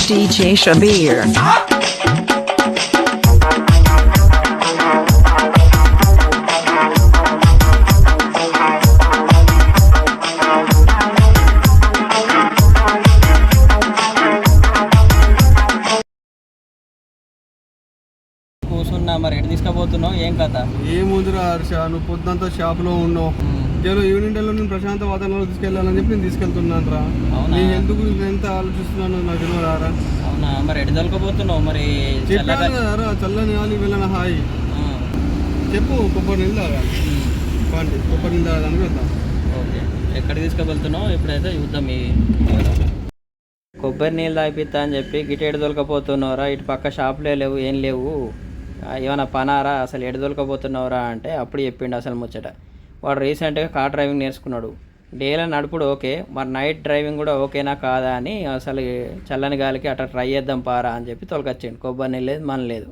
DJ Shabir. కూర్చున్నా మరి ఎటు తీసుకుపోతున్నావు ఏం కథ? ఏముందిరా హర్ష, నువ్వు పొద్దుంతా షాప్లో ఉన్నావు. నేను ఈవినింగ్ టైంలో నేను ప్రశాంత వాతావరణంలో తీసుకెళ్ళాలని చెప్పి నేను తీసుకెళ్తున్నాను రా. నీ హెల్త్ గురించి ఎంత ఆలోచిస్తున్నాను నాకు తెలియదా? అవునా, మరి ఎటు తొలకపోతున్నావు? మరి చెప్పాను కదరా, చల్లని గాలి వెళ్ళిన హాయి. చెప్పు, కొబ్బరి నీళ్ళు తాగాలి. కొబ్బరి నీళ్ళు తాగడానికి వెళ్తాం. ఓకే, ఎక్కడికి తీసుకువెళ్తున్నావు? ఇప్పుడైతే చూద్దాం. ఈ కొబ్బరి నీళ్ళు తాగిపిస్తా అని చెప్పి గిట ఎటు తొలకపోతున్నావురా? ఇటు పక్క షాపులే లేవు, ఏం లేవు. ఏమైనా పనారా? అసలు ఎటు తొలకపోతున్నావురా అంటే అప్పుడు చెప్పిండు అసలు ముచ్చట. వాడు రీసెంట్గా కార్ డ్రైవింగ్ నేర్చుకున్నాడు. డేలో నడుపుడు ఓకే, మరి నైట్ డ్రైవింగ్ కూడా ఓకేనా కాదా అని అసలు చల్లని గాలికి అట్లా ట్రై చేద్దాం పారా అని చెప్పి తొలకొచ్చిండు. కొబ్బరి నీళ్ళు లేదు, మన లేదు.